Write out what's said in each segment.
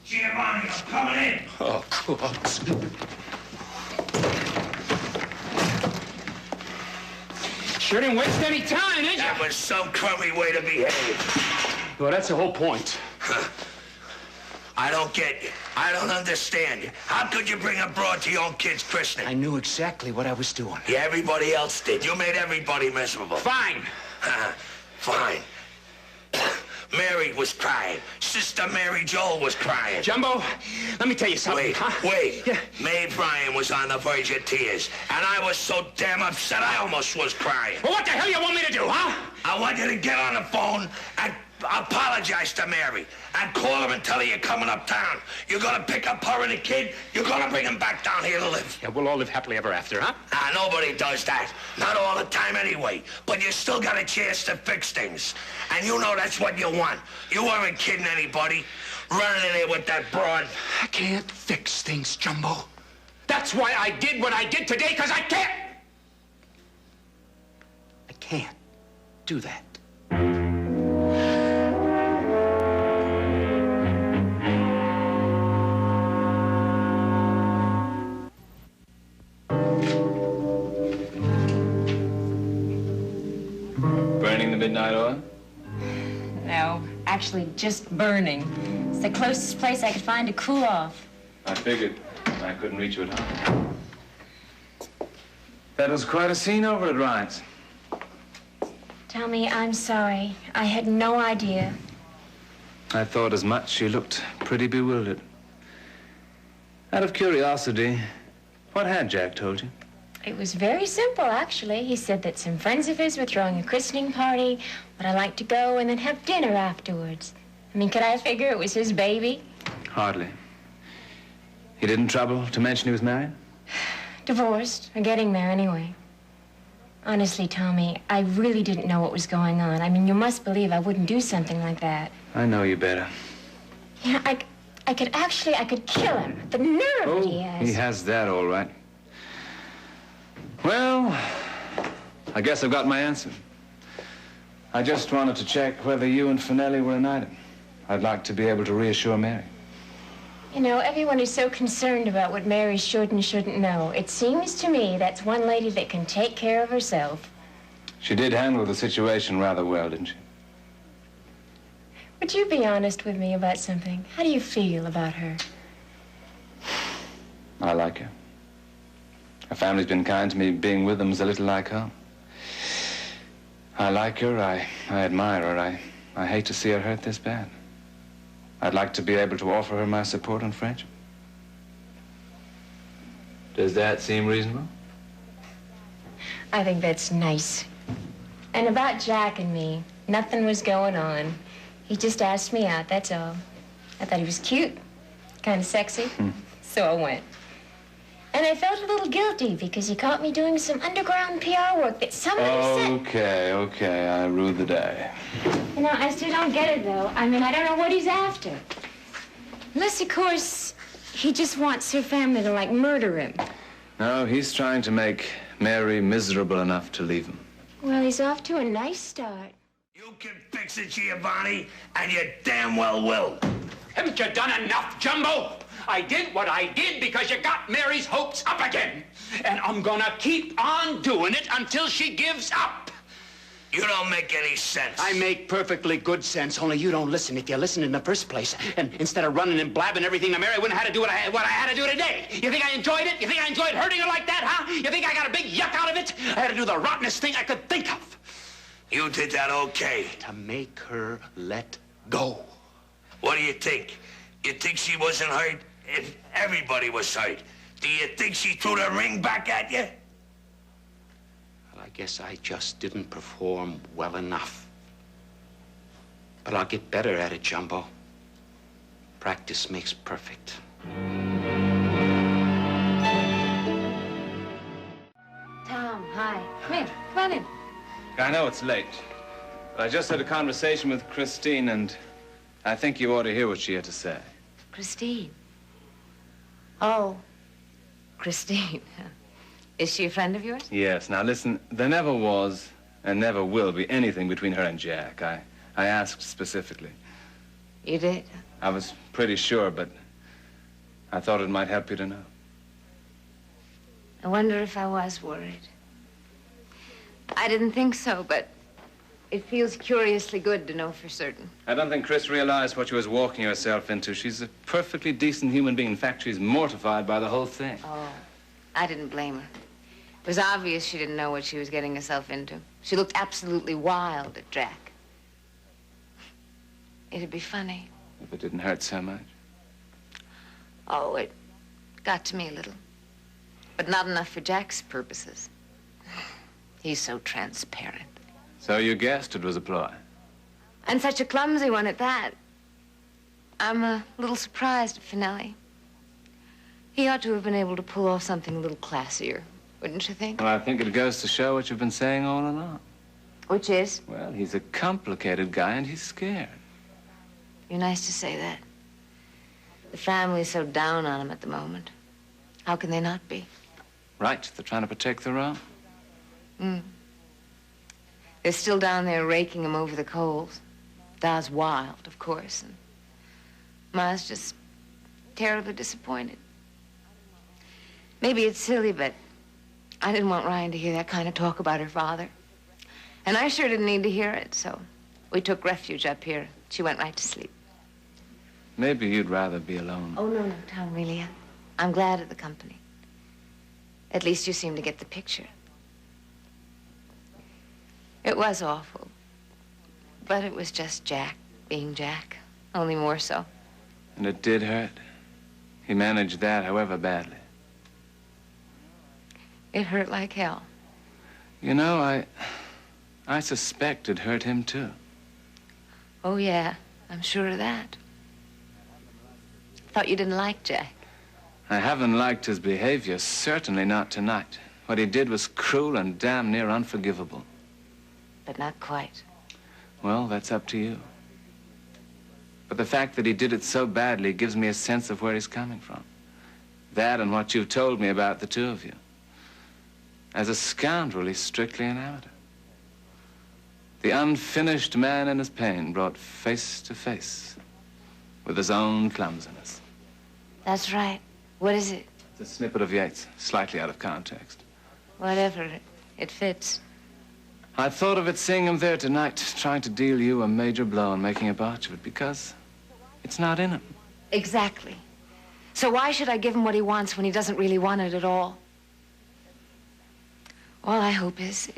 Giovanni, I'm coming in. Oh, God. Sure didn't waste any time, did you? That was some crummy way to behave. Well, that's the whole point. I don't get you. I don't understand you. How could you bring a broad to your own kid's christening? I knew exactly what I was doing. Yeah, everybody else did. You made everybody miserable. Fine. Fine. Mary was crying. Sister Mary Joel was crying. Jumbo, let me tell you something. Wait. Yeah. May Bryan was on the verge of tears, and I was so damn upset I almost was crying. Well, what the hell you want me to do, huh? I want you to get on the phone and apologize to Mary and call her and tell her you're coming uptown. You're gonna pick up her and the kid. You're gonna bring them back down here to live. Yeah, we'll all live happily ever after, huh? Nobody does that. Not all the time anyway. But you still got a chance to fix things. And you know that's what you want. You weren't kidding anybody. Running in there with that broad. I can't fix things, Jumbo. That's why I did what I did today, because I can't. I can't do that. Burning the midnight oil? No, actually just burning. It's the closest place I could find to cool off. I figured I couldn't reach you at home. That was quite a scene over at Ryan's. Tommy, I'm sorry. I had no idea. I thought as much. She looked pretty bewildered. Out of curiosity, what had Jack told you? It was very simple, actually. He said that some friends of his were throwing a christening party, would I like to go and then have dinner afterwards. I mean, could I figure it was his baby? Hardly. He didn't trouble to mention he was married? Divorced, or getting there anyway. Honestly, Tommy, I really didn't know what was going on. I mean, you must believe I wouldn't do something like that. I know you better. Yeah, I could kill him. The nerve that he has. He has that, all right. Well, I guess I've got my answer. I just wanted to check whether you and Finelli were united. I'd like to be able to reassure Mary. You know, everyone is so concerned about what Mary should and shouldn't know. It seems to me that's one lady that can take care of herself. She did handle the situation rather well, didn't she? Would you be honest with me about something? How do you feel about her? I like her. Her family's been kind to me. Being with them's a little like home. I like her. I admire her. I hate to see her hurt this bad. I'd like to be able to offer her my support and friendship. Does that seem reasonable? I think that's nice. And about Jack and me, nothing was going on. He just asked me out, that's all. I thought he was cute, kind of sexy, so I went. And I felt a little guilty because he caught me doing some underground PR work that somebody said... Okay, I ruled the day. You know, I still don't get it, though. I mean, I don't know what he's after. Unless, of course, he just wants her family to, like, murder him. No, he's trying to make Mary miserable enough to leave him. Well, he's off to a nice start. You can fix it, Giovanni, and you damn well will. Haven't you done enough, Jumbo? I did what I did because you got Mary's hopes up again. And I'm gonna keep on doing it until she gives up. You don't make any sense. I make perfectly good sense, only you don't listen. If you listened in the first place, and instead of running and blabbing everything to Mary, I wouldn't have had to do what I had to do today. You think I enjoyed it? You think I enjoyed hurting her like that, huh? You think I got a big yuck out of it? I had to do the rottenest thing I could think of. You did that okay. To make her let go. What do you think? You think she wasn't hurt? If everybody was hurt, do you think she threw the ring back at you? Well, I guess I just didn't perform well enough. But I'll get better at it, Jumbo. Practice makes perfect. Tom, hi. Come in. Come on in. I know it's late, but I just had a conversation with Christine, and I think you ought to hear what she had to say. Christine. Oh, Christine. Is she a friend of yours? Yes. Now, listen, there never was and never will be anything between her and Jack. I asked specifically. You did? I was pretty sure, but I thought it might help you to know. I wonder if I was worried. I didn't think so, but it feels curiously good to know for certain. I don't think Chris realized what she was walking herself into. She's a perfectly decent human being. In fact, she's mortified by the whole thing. Oh, I didn't blame her. It was obvious she didn't know what she was getting herself into. She looked absolutely wild at Jack. It'd be funny. If it didn't hurt so much. Oh, it got to me a little. But not enough for Jack's purposes. He's so transparent. So you guessed it was a ploy? And such a clumsy one at that. I'm a little surprised at Finelli. He ought to have been able to pull off something a little classier, wouldn't you think? Well, I think it goes to show what you've been saying all along. Which is? Well, he's a complicated guy and he's scared. You're nice to say that. The family's so down on him at the moment. How can they not be? Right, they're trying to protect their own. They're still down there raking him over the coals. Da's wild, of course, and Ma's just terribly disappointed. Maybe it's silly, but I didn't want Ryan to hear that kind of talk about her father. And I sure didn't need to hear it, so we took refuge up here. She went right to sleep. Maybe you'd rather be alone. Oh, no, Tom, really. I'm glad of the company. At least you seem to get the picture. It was awful. But it was just Jack being Jack, only more so. And it did hurt. He managed that, however badly. It hurt like hell. You know, I suspect it hurt him, too. Oh, yeah, I'm sure of that. Thought you didn't like Jack. I haven't liked his behavior, certainly not tonight. What he did was cruel and damn near unforgivable. But not quite. Well, that's up to you. But the fact that he did it so badly gives me a sense of where he's coming from. That and what you've told me about the two of you. As a scoundrel, he's strictly an amateur. The unfinished man in his pain brought face to face with his own clumsiness. That's right. What is it? It's a snippet of Yeats, slightly out of context. Whatever. It fits. I thought of it seeing him there tonight, trying to deal you a major blow and making a botch of it, because it's not in him. Exactly. So why should I give him what he wants when he doesn't really want it at all? All I hope is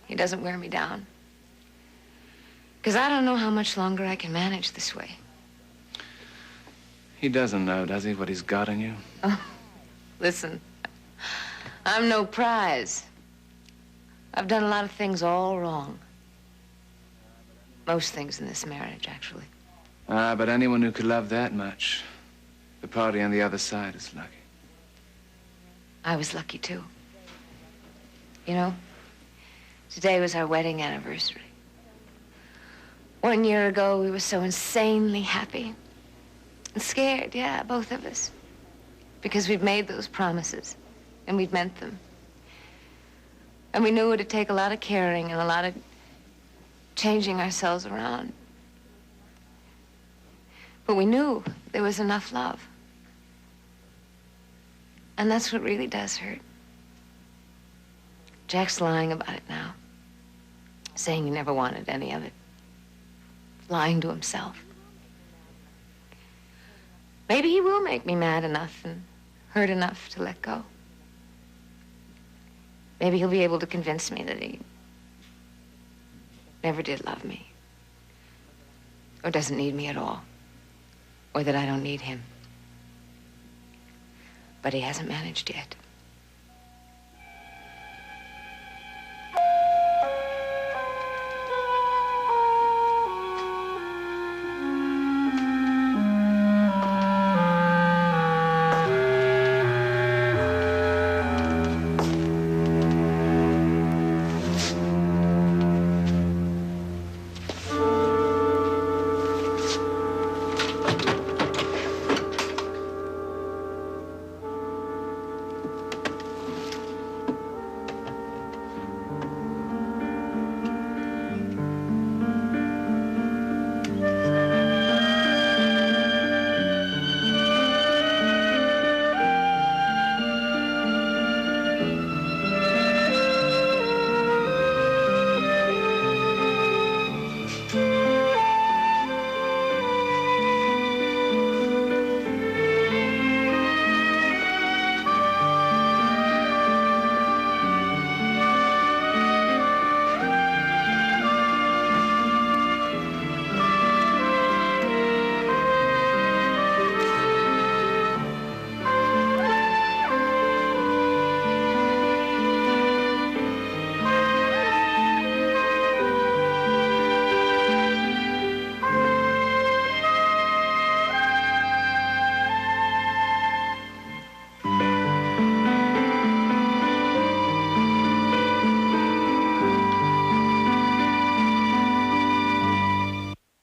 he doesn't wear me down. Because I don't know how much longer I can manage this way. He doesn't know, does he, what he's got in you? Oh, listen, I'm no prize. I've done a lot of things all wrong. Most things in this marriage, actually. Ah, but anyone who could love that much, the party on the other side is lucky. I was lucky, too. You know, today was our wedding anniversary. 1 year ago, we were so insanely happy. And scared, yeah, both of us. Because we'd made those promises, and we'd meant them. And we knew it'd take a lot of caring and a lot of changing ourselves around. But we knew there was enough love. And that's what really does hurt. Jack's lying about it now, saying he never wanted any of it. Lying to himself. Maybe he will make me mad enough and hurt enough to let go. Maybe he'll be able to convince me that he never did love me. Or doesn't need me at all. Or that I don't need him. But he hasn't managed yet.